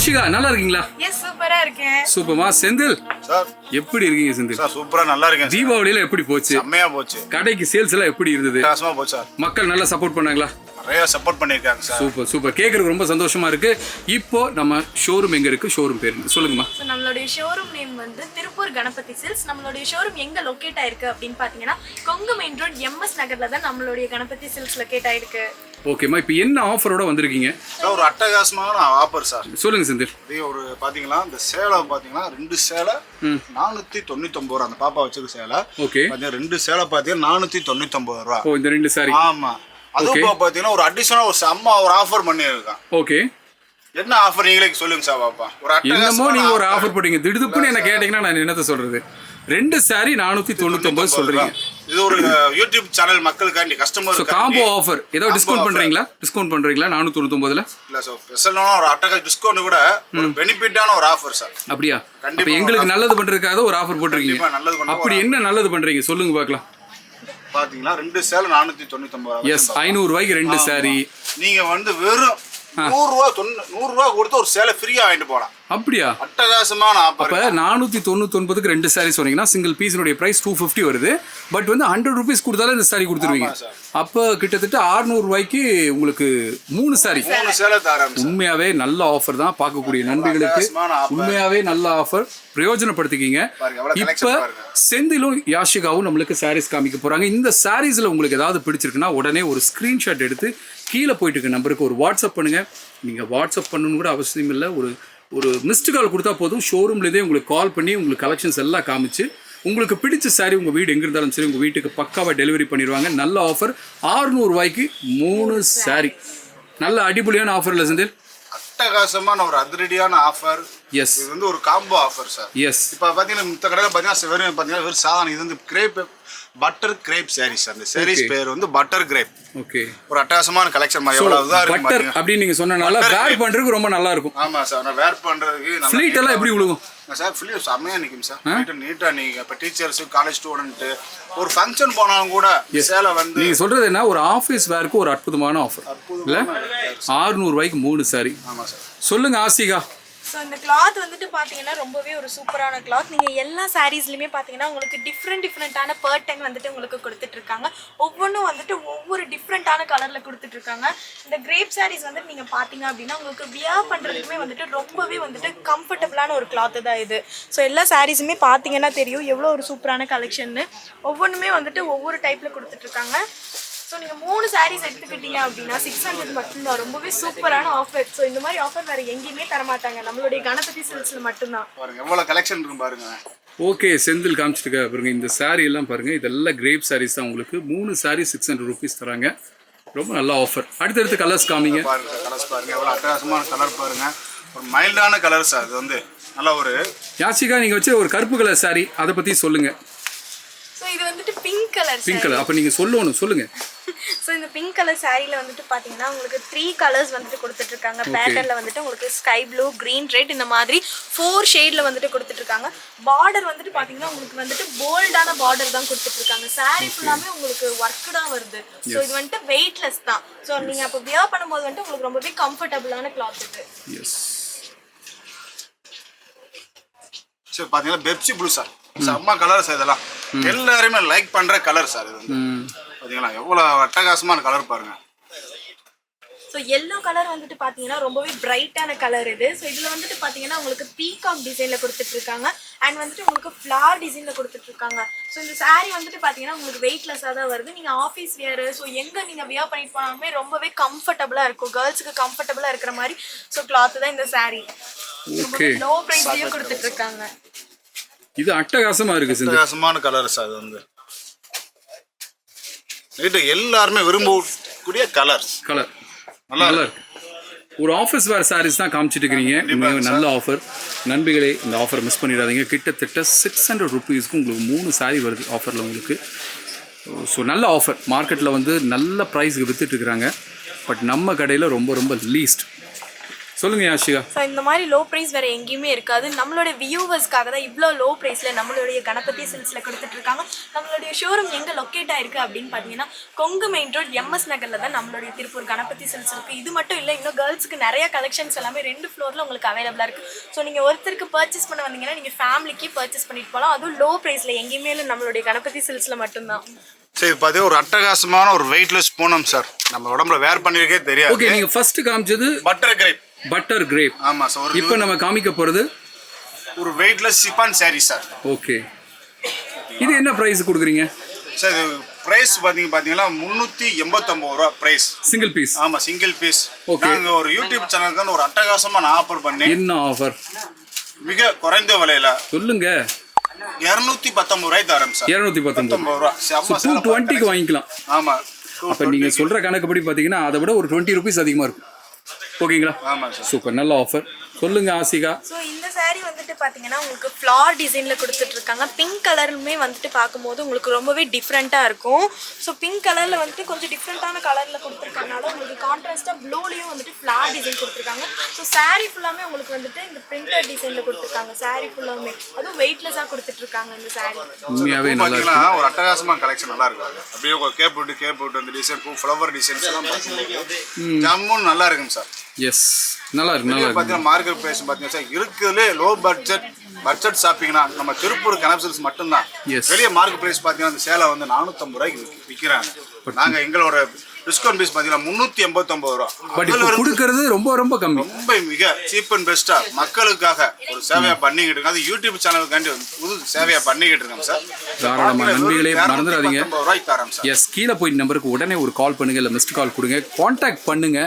யாஷிகா நல்லா இருக்கீங்களா? எஸ் சூப்பரா இருக்கேன். சூப்பர்மா. செந்தில் சார் எப்படி இருக்கீங்க செந்தில்? சார் சூப்பரா நல்லா இருக்கேன். தீபாவளியில எப்படி போச்சு? செம்மையா போச்சு. கடைக்கு சேல்ஸ் எல்லாம் எப்படி இருந்தது? பிரகாசமா போச்சு சார். மக்கள் நல்லா சப்போர்ட் பண்ணாங்களா? நிறைய சப்போர்ட் பண்ணிருக்காங்க சார். Super super. கேக்குறதுக்கு ரொம்ப சந்தோஷமா இருக்கு. இப்போ நம்ம ஷோரூம் எங்க இருக்கு? ஷோரூம் பேர் சொல்லுங்கம்மா. ஸோ நம்மளுடைய ஷோரூம் நேம் வந்து திருப்பூர் கணபதி சில்க்ஸ். நம்மளுடைய ஷோரூம் எங்க லொக்கேட் ஆயிருக்கு அப்படின்னு பாத்தீங்கன்னா கொங்கு மெயின் ரோட் எம்எஸ் நகர்ல தான் நம்மளுடைய கணபதி சில்க்ஸ் லொக்கேட் ஆயிருக்கு. ஓகேம்மா, இப்போ என்ன ஆஃபரோட வந்திருக்கீங்க? சார் ஒரு அட்டகாசமான ஆஃபர் சார். சொல்லுங்க செந்தில். இது ஒரு பாத்தீங்களா இந்த சேலை பாத்தீங்கன்னா 2 சேலை 499 ரூபா. அந்த பாப்பா வச்சிருக்க சேலை ஓகே. பாத்தீங்கன்னா 2 சேலை பாத்தீங்கன்னா 499 ரூபா. ஓ, இந்த 2 சாரி. ஆமா. அதுவும் பாத்தீங்கன்னா ஒரு அடிஷனல் ஒரு செம்ம ஒரு ஆஃபர் பண்ணிருக்கான். ஓகே. என்ன ஆஃபர் நீங்களே சொல்லுங்க சார் பாப்பா. ஒரு என்னமோ நீங்க ஒரு ஆஃபர் போட்டீங்க. திடுதுப்புன்னு என்ன கேட்டீங்கன்னா நான் என்னத்த சொல்றது? 2 சாரி 499 சொல்றீங்க. இது ஒரு யூடியூப் சேனல் மக்களுக்காண்டி கஸ்டமர் காம்போ ஆஃபர் ஏதோ டிஸ்கவுண்ட் பண்றீங்களா? டிஸ்கவுண்ட் பண்றீங்களா 499ல? இல்ல சார், ஸ்பெஷலான ஒரு அட்டகா டிஸ்கவுண்ட் கூட ஒரு பெனிஃபிட்டான ஒரு ஆஃபர் சார். அப்படியா? அப்ப எங்களுக்கு நல்லது பண்றதுக்காக ஒரு ஆஃபர் போட்டுருக்கீங்க. நல்லது பண்ண. அப்படி என்ன நல்லது பண்றீங்க சொல்லுங்க பார்க்கலாம். பாத்தீங்களா 2 சேலை 499 ரூபாய். எஸ், 500 ரூபாய்க்கு 2 சாரி. நீங்க வந்து வெறும் 100 ரூபா கொடுத்து ஒரு சேலை ஃப்ரீயா வாங்கிட்டு போலாம். அப்படியா? அட்டகாசமான ஆஃபர். அப்ப 499க்கு 2 சாரி சொன்னீங்கன்னா சிங்கிள் பீஸினுடைய பிரைஸ் 250 வருது. பட் வந்து 100 ரூபீஸ் கொடுத்தாலும் இந்த சாரி கொடுத்துருவீங்க. அப்ப கிட்டத்தட்ட 600 ரூபாய்க்கு உங்களுக்கு 3 சாரி. 3 சேலை தரேன். உண்மையாவே நல்ல ஆஃபர் தான். பார்க்கக்கூடிய நண்பர்களுக்கு உண்மையாவே நல்ல ஆஃபர். பிரயோஜனப்படுத்திக்கிங்க. இப்ப செந்திலும் யாஷிகாவும் நம்மளுக்கு சாரீஸ் காமிக்க போறாங்க. இந்த சாரீஸ்ல உங்களுக்கு ஏதாவது பிடிச்சிருக்குன்னா உடனே ஒரு ஸ்கிரீன்ஷாட் எடுத்து கீழே போயிட்டு இருக்க நம்பருக்கு ஒரு வாட்ஸ்அப் பண்ணுங்க. நீங்க வாட்ஸ்அப் பண்ணணும் கூட அவசியம் இல்லை. ஒரு மிஸ்டு கால் கொடுத்தா போதும். ஷோரூம்லேயே உங்களுக்கு கால் பண்ணி உங்களுக்கு கலெக்ஷன்ஸ் எல்லாம் காமிச்சு உங்களுக்கு பிடிச்ச சாரி உங்கள் வீடு எங்கே இருந்தாலும் சரி உங்கள் வீட்டுக்கு பக்காவாக டெலிவரி பண்ணிடுவாங்க. நல்ல ஆஃபர். 600 ரூபாய்க்கு 3 சாரி. நல்ல அடிப்படையான ஆஃபர் இல்லை செந்தில்? அட்டகாசமான ஒரு அதிரடியான ஆஃபர். எஸ், இது வந்து ஒரு காம்போ ஆஃபர் சார். எஸ். இப்போ பார்த்தீங்கன்னா இந்த கடையில் பார்த்தீங்கன்னா வெறும் சாதாரண இது வந்து கிரேப் பட்டர் கிரேப் சாரீஸ். அந்த சாரீஸ் பேர் வந்து பட்டர் கிரேப். ஓகே. ஒரு அட்டகாசமான கலெக்ஷன் மாதிரி எவ்வளவு தான் இருக்கு பட்டர் அப்படி நீங்க சொன்னனால வேர் பண்றதுக்கு ரொம்ப நல்லா இருக்கும். ஆமா சார், நான் வேர் பண்றதுக்கு நல்லா. ஃப்ளீட் எல்லாம் எப்படி விழுகும் சார்? ஃப்ளீட் செம்மையா நிக்கும் சார். நீட்டா நீங்க இப்ப டீச்சர்ஸ் காலேஜ் ஸ்டூடெண்ட் ஒரு ஃபங்க்ஷன் போனாலும் கூட சேலை வந்து நீங்க சொல்றது என்ன ஒரு ஆபீஸ் வேருக்கு ஒரு அற்புதமான ஆஃபர் இல்ல? 600 ரூபாய்க்கு 3 சாரி. ஆமா சார். சொல்லுங்க ஆசிகா. ஸோ இந்த கிளாத் வந்துட்டு பார்த்தீங்கன்னா ரொம்பவே ஒரு சூப்பரான கிளாத். நீங்கள் எல்லா சாரீஸ்லையுமே பார்த்தீங்கன்னா உங்களுக்கு டிஃப்ரெண்ட்டான பேர்டன் வந்துட்டு உங்களுக்கு கொடுத்துட்ருக்காங்க. ஒவ்வொன்றும் வந்துட்டு ஒவ்வொரு டிஃப்ரெண்ட்டான கலரில் கொடுத்துட்ருக்காங்க. இந்த கிரேப் சாரீஸ் வந்துட்டு நீங்கள் பார்த்தீங்க அப்படின்னா உங்களுக்கு வியர் பண்ணுறதுக்குமே வந்துட்டு ரொம்பவே வந்துட்டு கம்ஃபர்டபுளான ஒரு கிளாத்து தான் இது. ஸோ எல்லா சாரீஸுமே பார்த்தீங்கன்னா தெரியும் எவ்வளோ ஒரு சூப்பரான கலெக்ஷன்னு. ஒவ்வொன்றுமே வந்துட்டு ஒவ்வொரு டைப்பில் கொடுத்துட்ருக்காங்க. ஸோ நீங்கள் 3 சாரீஸ் எடுத்துக்கிட்டீங்க அப்படின்னா 600 மட்டும்தான். ரொம்பவே சூப்பரான ஆஃபர். ஸோ இந்த மாதிரி ஆஃபர் வேறு எங்கேயுமே தரமாட்டாங்க, நம்மளுடைய கணபதி சில்க்ஸில் மட்டும்தான். பாருங்க எவ்வளோ கலெக்ஷன் இருக்கு பாருங்க. ஓகே, செந்தில் காமிச்சிருக்க பாருங்க. இந்த சாரீ எல்லாம் பாருங்க. இதெல்லாம் கிரேப் சாரீஸ் தான். உங்களுக்கு 3 சாரீ 600 ருபீஸ் தராங்க. ரொம்ப நல்ல ஆஃபர். அடுத்தடுத்து கலர்ஸ் காமிங்க. பாருங்க கலர்ஸ் பாருங்க. எவ்வளோ அட்டகாசமான கலர் பாருங்க. ஒரு மைல்டான கலர் சார். இது வந்து நல்ல ஒரு யாசிகா நீங்க வச்சு ஒரு கருப்பு கலர் சாரீ அதை பத்தி சொல்லுங்க. ஸோ இது வந்துட்டு பிங்க் கலர். Pink colour. அப்போ நீங்கள் சொல்லணும், சொல்லுங்க. ஸோ இந்த பிங்க் கலர் சாரியில் வந்துட்டு பார்த்தீங்கன்னா உங்களுக்கு 3 கலர்ஸ் வந்துட்டு கொடுத்துட்ருக்காங்க. பேட்டர்னில் வந்துட்டு உங்களுக்கு ஸ்கை ப்ளூ, க்ரீன், ரெட் இந்த மாதிரி 4 ஷேடில் வந்துட்டு கொடுத்துட்ருக்காங்க. பார்டர் வந்துட்டு பார்த்தீங்கன்னா உங்களுக்கு வந்துட்டு போல்டான பார்டர் தான் கொடுத்துட்ருக்காங்க. சாரி ஃபுல்லாமே உங்களுக்கு ஒர்க்குடாக வருது. ஸோ இது வந்துட்டு வெயிட்லெஸ் தான். ஸோ நீங்கள் அப்போ வியர் பண்ணும்போது வந்துட்டு உங்களுக்கு ரொம்பவே கம்ஃபர்டபுளான கிளாத் இது. சரி பார்த்தீங்கன்னா பெப்சி ப்ளூ சார். செம்ம கலர் சார். இதெல்லாம் எல்லாருமே லைக் பண்ற கலர் சார். இது வந்து பாத்தீங்களா எவ்வளவு அட்டகாசமான கலர் பாருங்க. ஸோ எல்லோ கலர் வந்துட்டு பார்த்தீங்கன்னா ரொம்பவே பிரைட்டான கலர் இது. ஸோ இதில் வந்துட்டு பார்த்தீங்கன்னா உங்களுக்கு பீகாக் டிசைனில் கொடுத்துட்ருக்காங்க. அண்ட் வந்துட்டு உங்களுக்கு ஃப்ளார் டிசைனில் கொடுத்துட்ருக்காங்க. ஸோ இந்த சாரீ வந்துட்டு பார்த்தீங்கன்னா உங்களுக்கு வெயிட்லெஸ்ஸாக தான் வருது. நீங்கள் ஆஃபீஸ் வியர் ஸோ எங்கே நீங்கள் வியர் பண்ணிட்டு போனாலுமே ரொம்பவே கம்ஃபர்டபுளாக இருக்கும். கேர்ள்ஸுக்கு கம்ஃபர்டபுளாக இருக்கிற மாதிரி ஸோ கிளாத்து தான் இந்த சாரீ. லோ ப்ரைஸ்லேயும் கொடுத்துட்ருக்காங்க. இது அட்டகாசமா இருக்கு. அட்டகாசமான கலர் சார். அது வந்து இது எல்லாருமே விரும்பக்கூடிய கலர் நல்லா இருக்கு. ஒரு ஆஃபீஸ் வேர் சாரீஸ் தான் காமிச்சிட்டு இருக்கிறீங்க. நல்ல ஆஃபர். நண்பர்களே இந்த ஆஃபர் மிஸ் பண்ணிடாதீங்க. கிட்டத்தட்ட 600 ருபீஸ்க்கு உங்களுக்கு 3 சாரீ வருது ஆஃபரில் உங்களுக்கு. ஸோ நல்ல ஆஃபர். மார்க்கெட்டில் வந்து நல்ல ப்ரைஸுக்கு விற்றுட்டு இருக்கிறாங்க. பட் நம்ம கடையில் ரொம்ப ரொம்ப லீஸ்ட். சொல்லுங்க யாஷிகா. ஸோ இந்த மாதிரி லோ ப்ரைஸ் வேறு எங்கேயுமே இருக்காது. நம்மளோட வியூவர்ஸ்க்காக தான் இவ்வளோ லோ ப்ரைஸில் நம்மளுடைய கணபதி சில்க்ஸில் கொடுத்துட்ருக்காங்க. நம்மளுடைய ஷோரூம் எங்கே லொக்கேட் ஆயிருக்கு அப்படின்னு பார்த்தீங்கன்னா கொங்கு மெயின் ரோட் எம்எஸ் நகரில் தான் நம்மளுடைய திருப்பூர் கணபதி சில்க்ஸ் இருக்குது. இது மட்டும் இல்லை, இன்னும் கேர்ள்ஸுக்கு நிறைய கலெக்ஷன்ஸ் எல்லாமே 2 ஃப்ளோரில் உங்களுக்கு அவைலபிளாக இருக்குது. ஸோ நீங்கள் ஒருத்தருக்கு பர்ச்சேஸ் பண்ண வந்தீங்கன்னா நீங்கள் ஃபேமிலிக்கு பர்ச்சேஸ் பண்ணிட்டு போகலாம். அதுவும் லோ ப்ரைஸில் எங்கேயுமே இல்லை, நம்மளுடைய கணபதி சில்க்ஸில் மட்டும்தான். சரி, பார்த்தீங்கன்னா ஒரு அட்டகாசமான ஒரு வெயிட்லெஸ் பூனம் சார். நம்ம உடம்புல வேர் பண்ணிருக்கே தெரியாது. ஓகே, நீங்க ஃபர்ஸ்ட் காமிச்சது பட்டர் கிரேப். ஆமா சார். இப்போ நம்ம காமிக்க போறது ஒரு வெயிட்லெஸ் சிப்பான் சாரி சார். ஓகே, இது என்ன பிரைஸ் கொடுக்குறீங்க சார்? இது பிரைஸ் பாத்தீங்கன்னா 389 ரூபா பிரைஸ். Single piece? ஆமா, சிங்கிள் பீஸ். ஓகே, நாங்க ஒரு யூடியூப் சேனலுக்கு தான் ஒரு அட்டகாசமான ஆஃபர் பண்ணி. என்ன ஆஃபர்? மிக குறைந்த விலையில சொல்லுங்க. 219 ரூபாய்க்கு தரோம் சார். 219 ரூபா. 220க்கு வாங்கிக்கலாம். ஆமா. அப்ப நீங்க சொல்ற கணக்குப்படி பாத்தீங்கன்னா அதை விட ஒரு 20 ரூபீஸ் அதிகமா இருக்கும். ஓகேங்களா? ஆமா சார். சூப்பர், நல்ல ஆஃபர். சொல்லுங்க ஆசிகா. ஸோ இந்த saree வந்துட்டு பார்த்தீங்கன்னா உங்களுக்கு ஃப்ளார் டிசைனில் கொடுத்துட்ருக்காங்க. பிங்க் கலருமே வந்துட்டு பார்க்கும்போது உங்களுக்கு ரொம்பவே டிஃப்ரெண்ட்டாக இருக்கும். ஸோ பிங்க் கலரில் வந்துட்டு கொஞ்சம் டிஃப்ரெண்ட்டான கலரில் கொடுத்துருக்கறனால உங்களுக்கு கான்ட்ராஸ்ட்டாக ப்ளூலேயும் வந்துட்டு ஃப்ளார் டிசைன் கொடுத்துருக்காங்க. ஸோ saree ஃபுல்லாமே உங்களுக்கு வந்துட்டு இந்த பிரிண்டட் டிசைனில் கொடுத்துருக்காங்க. saree ஃபுல்லாமே அதுவும் வெயிட்லெஸ்ஸாக கொடுத்துட்ருக்காங்க இந்த saree. உண்மையாவே நல்லா பாத்தீங்கன்னா ஒரு அட்டகாசமான கலெக்ஷன் நல்லா இருக்கும். அப்படியே கேப் விட்டு அந்த டிசைன் ஃப்ளவர் டிசைன்ஸ் எல்லாம் பாத்தீங்கன்னா ஜம்முன்னு நல்லா இருக்கும் சார். எஸ், நல்லா இருக்கு. நல்லா இருக்கு. பாத்தீங்கன்னா மார்க்கெட் பிரைஸ் பாத்தீங்கன்னா சார் இருக்குதுலே லோ பட்ஜெட் ஷாப்பிங்னா நம்ம திருப்பூர் கனப்சல்ஸ் மட்டும்தான். வெளியே மார்க்கெட் பிரைஸ் பாத்தீங்கன்னா அந்த சேலை வந்து 450 ரூபாய்க்கு விற்கிறாங்க. நாங்க எங்களோட டிஸ்கவுண்ட் பீஸ் பாத்தீங்கன்னா 389 ரூபா. பட் இப்போ கொடுக்கிறது ரொம்ப ரொம்ப கம்மி. ரொம்ப மிக சீப் அண்ட் பெஸ்டா மக்களுக்காக ஒரு சேவையா பண்ணிக்கிட்டு இருக்கோம். அது யூடியூப் சேனலுக்காண்டி புது சேவையா பண்ணிக்கிட்டு இருக்கோம் சார். தாராளமா நண்பர்களே, மறந்துடாதீங்க. 219 ரூபாய்க்கு தரோம் சார். எஸ், கீழே போய் நம்பருக்கு உடனே ஒரு கால் பண்ணுங்க, இல்லை மிஸ்ட் கால் கொடுங்க, கான்டாக்ட் பண்ணுங்க.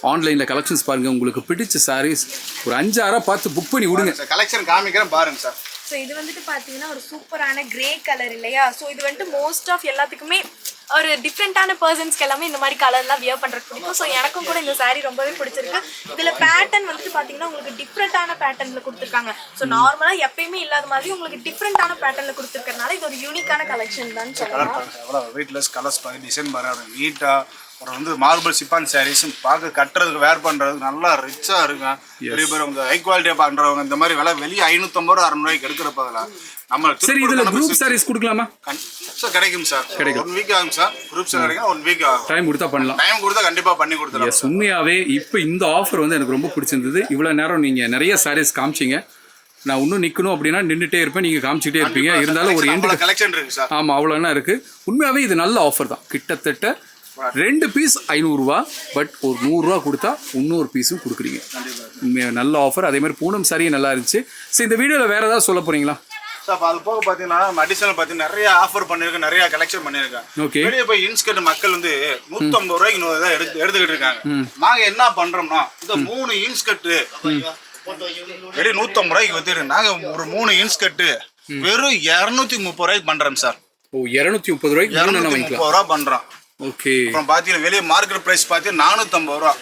ஆன்லைனில் கலெக்ஷன்ஸ் பாருங்க, உங்களுக்கு பிடிச்ச சாரீஸ் ஒரு 5-6 பார்த்து புக் பண்ணி விடுங்க. கலெக்ஷன் காமிக்கிறேன் பாருங்க சார். ஸோ இது வந்துட்டு பார்த்தீங்கன்னா ஒரு சூப்பரான கிரே கலர் இல்லையா? ஸோ இது வந்துட்டு மோஸ்ட் ஆஃப் எல்லாத்துக்குமே ஒரு டிஃப்ரெண்ட்டான பர்சன்ஸ்க்கு எல்லாமே இந்த மாதிரி கலர்லாம் வியர் பண்ணுறது பிடிக்கும். ஸோ எனக்கும் கூட இந்த saree ரொம்பவே பிடிச்சிருக்கு. இதில் பேட்டர்ன் வந்துட்டு பார்த்தீங்கன்னா உங்களுக்கு டிஃப்ரெண்ட்டான பேட்டர்னில் கொடுத்துருக்காங்க. ஸோ நார்மலாக எப்பயுமே இல்லாத மாதிரி உங்களுக்கு டிஃப்ரெண்ட்டான பேட்டர்னில் கொடுத்துருக்கறனால இது ஒரு யூனிக்கான கலெக்ஷன் தான் சொல்லலாம். வெயிட்லெஸ் கலர்ஸ் டிசைன் பாருங்க, நீட்டாக அப்புறம் வந்து மார்பிள் சிப்பான் சாரீஸ் பார்க்க கட்டுறதுக்கு வேர் பண்ணுறதுக்கு நல்லா ரிச்சாக இருக்கும். நிறைய பேர் உங்க ஹை குவாலிட்டியாக பண்ணுறவங்க இந்த மாதிரி விலை வெளியே 550 ரூபா 600 ரூபாய்க்கு எடுக்கிறப்ப நம்ம சரி, இதுல குரூப் சாரீஸ் கொடுக்கலாமா? சார் கிடைக்கும் சார். கிடைக்கும். 1 வீக் ஆகும் சார். குரூப் சார் கிடைக்கும். 1 வீக் ஆகும். டைம் கொடுத்தா பண்ணலாம். டைம் கொடுத்தா கண்டிப்பா பண்ணி கொடுத்துடலாம். எஸ், உண்மையாவே இப்போ இந்த ஆஃபர் வந்து எனக்கு ரொம்ப பிடிச்சிருந்தது. இவ்வளவு நேரம் நீங்க நிறைய சாரீஸ் காமிச்சிங்க. நான் இன்னும் நிற்கணும் அப்படின்னா நின்றுட்டே இருப்பேன், நீங்கள் காமிச்சிட்டே இருப்பீங்க. இருந்தாலும் ஒரு எண்டு கலெக்ஷன் இருக்கு சார். ஆமாம், அவ்வளோனா இருக்குது. உண்மையாகவே இது நல்ல ஆஃபர் தான். கிட்டத்தட்ட 2 பீஸ் 500 ரூபா. பட் ஒரு 100 ரூபா கொடுத்தா இன்னொரு பீஸும் கொடுக்குறீங்க. உண்மையாக நல்ல ஆஃபர். அதே மாதிரி பூனம் சாரியும் நல்லா இருந்துச்சு. சரி, இந்த வீடியோவில் வேறு ஏதாவது சொல்ல போகிறீங்களா சார்? அது போக பார்த்தீங்கன்னா அடிஷனல் பார்த்தீங்கன்னா நிறைய ஆஃபர் பண்ணியிருக்கேன், நிறைய கலெக்ஷன் பண்ணியிருக்கேன். ஓகே, வெளியே போய் இன்ஸ்கர்ட் மக்கள் வந்து 150 ரூபாய்க்கு 100 தான் எடுத்துக்கிட்டு இருக்காங்க. நாங்கள் என்ன பண்ணுறோம்னா இந்த 3 இன்ஸ்கர்ட்டு வெறும் 150 ரூபாய்க்கு வச்சுருக்கு. நாங்கள் ஒரு 3 இன்ஸ்கர்ட்டு வெறும் 230 ரூபாய்க்கு பண்ணுறோம் சார். ஓ, 230 ரூபாய்க்கு 230 ரூபா பண்ணுறோம். ஓகே, அப்புறம் பார்த்தீங்கன்னா வெளியே மார்க்கெட் ப்ரைஸ் பார்த்தீங்கன்னா 450 ரூபா.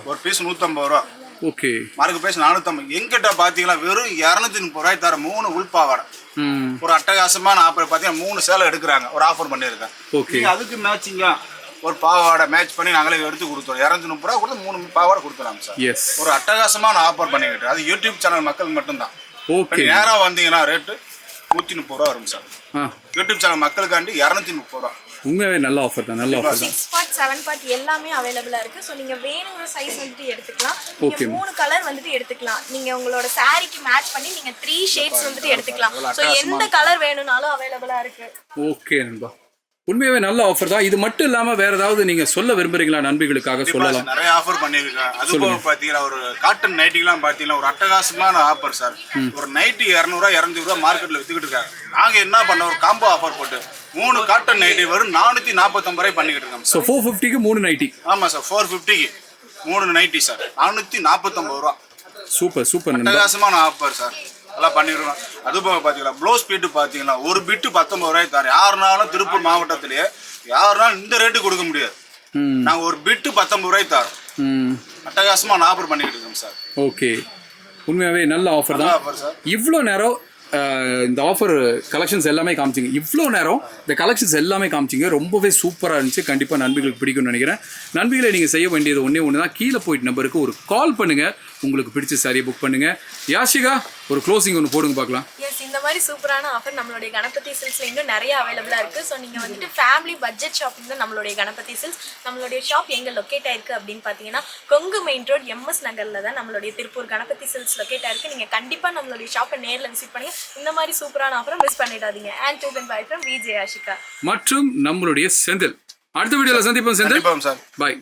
ஒரு பீஸ் 150 ரூபா. Okay, market price 450. எங்கிட்ட பார்த்தீங்கன்னா வெறும் 230 ரூபாய்க்கு தர 3 உள்பாவாடை. ஒரு அட்டகாசமான ஆஃபர் பார்த்தீங்கன்னா 3 சேலை எடுக்கிறாங்க. ஒரு ஆஃபர் பண்ணியிருக்கேன். ஓகே, அதுக்கு மேட்சிங்கா ஒரு பாவாடை மேட்ச் பண்ணி நாங்களே எடுத்து கொடுத்தோம். 230 ரூபா கொடுத்து 3 பாவாடை கொடுத்துலாம் சார். எஸ், ஒரு அட்டகாசமான ஆஃபர் பண்ணிக்கிட்டு. அது யூடியூப் சேனல் மக்களுக்கு மட்டும்தான். ஓகே, நேராக வந்தீங்கன்னா ரேட்டு 130 ரூபா வரும் சார். யூடியூப் சேனல் மக்களுக்காண்டி 230 ரூபா. உண்மையாவே நல்ல ஆஃபர் தான். நல்ல ஆஃபர் தான். 6 பார்ட் 7 பார்ட் எல்லாமே அவைலபிளா இருக்கு. ஸோ நீங்க வேணுங்கிற சைஸ் வந்துட்டு எடுத்துக்கலாம். ஓகே, 3 கலர் வந்துட்டு எடுத்துக்கலாம். நீங்க உங்களோட சாரிக்கு மேட்ச் பண்ணி நீங்க 3 ஷேட்ஸ் வந்துட்டு எடுத்துக்கலாம். ஸோ எந்த கலர் வேணும்னாலும் அவைலபிளா இருக்கு. ஓகே நண்பா, உண்மையாவே நல்ல ஆஃபர் தான். இது மட்டும் இல்லாம வேற ஏதாவது நீங்க சொல்ல விரும்புறீங்களா? நண்பிகளுக்காக சொல்லலாம். நிறைய ஆஃபர் பண்ணிருக்கேன். அது போக பாத்தீங்கன்னா ஒரு காட்டன் நைட்டிலாம் பாத்தீங்கன்னா ஒரு அட்டகாசமான ஆஃபர் சார். ஒரு நைட்டி 200 ரூபா 200 ரூபா மார்க்கெட்ல வித்துக்கிட்டு இருக்காங்க. நாங்க என்ன பண்ணோம், ஒரு காம்போ ஆஃபர் போட்டு 3 காட்டன் நைட்டி வரும் 449 ரூபாய் பண்ணிக்கிட்டு இருக்கோம். ஸோ 450க்கு 3 நைட்டி. ஆமா சார், 450க்கு 3 நைட்டி சார். 449 ரூபா. சூப்பர் சூப்பர், அட்டகாசமான ஆஃபர் சார். எல்லாம் பண்ணிடுறோம். அது போக பார்த்தீங்கன்னா ப்ளவுஸ் பீட்டு பார்த்தீங்கன்னா ஒரு பிட்டு 19 ரூபாய்க்கு தரேன். யாருனாலும் திருப்பூர் மாவட்டத்திலேயே யாருனாலும் இந்த ரேட்டு கொடுக்க முடியாது. நாங்கள் ஒரு பிட்டு 19 ரூபாய்க்கு தரோம். அட்டகாசமாக ஆஃபர் பண்ணிக்கிட்டு இருக்கோம் சார். ஓகே, உண்மையாகவே நல்ல ஆஃபர் தான். இவ்வளோ நேரம் இந்த ஆஃபர் கலெக்ஷன்ஸ் எல்லாமே காமிச்சிங்க. இவ்வளோ நேரம் இந்த கலெக்ஷன்ஸ் எல்லாமே காமிச்சிங்க. ரொம்பவே சூப்பராக இருந்துச்சு. கண்டிப்பாக நண்பர்களுக்கு பிடிக்கும்னு நினைக்கிறேன். நண்பர்களை நீங்கள் செய்ய வேண்டியது ஒன்று தான், கீழே போயிட்டு நம்பருக்கு ஒரு கால் பண்ணுங்கள். உங்களுக்கு பிடிச்ச சாரியை புக் பண்ணுங்கள். யாஷிகா, ஒரு க்ளோசிங் ஒன்று போடுங்க பார்க்கலாம். எஸ், இந்த மாதிரி சூப்பரான ஆஃபர் நம்மளுடைய கணபதி சில்க்ஸ்ல இன்னும் நிறைய அவைலபிளாக இருக்குது. ஸோ நீங்கள் வந்துட்டு ஃபேமிலி பட்ஜெட் ஷாப்பிங் தான் நம்மளுடைய கணபதி சில்க்ஸ். நம்மளுடைய ஷாப் எங்கே லொக்கேட் ஆயிருக்கு அப்படின்னு பார்த்தீங்கன்னா கொங்கு மெயின் ரோட் MS நகரில் தான் நம்மளுடைய திருப்பூர் கணபதி சில்க்ஸ் லொக்கேட் ஆயிருக்கு. நீங்கள் கண்டிப்பாக நம்மளுடைய ஷாப்பை நேரில் விசிட் பண்ணுங்க. இந்த மாதிரி சூப்பரான ஆஃபரை மிஸ் பண்ணிடாதீங்க. And do then buy from Vijay Yashika மற்றும் நம்மளுடைய செந்தில். அடுத்த வீடியோவில் சந்திப்போம் செந்தில். Sir bye.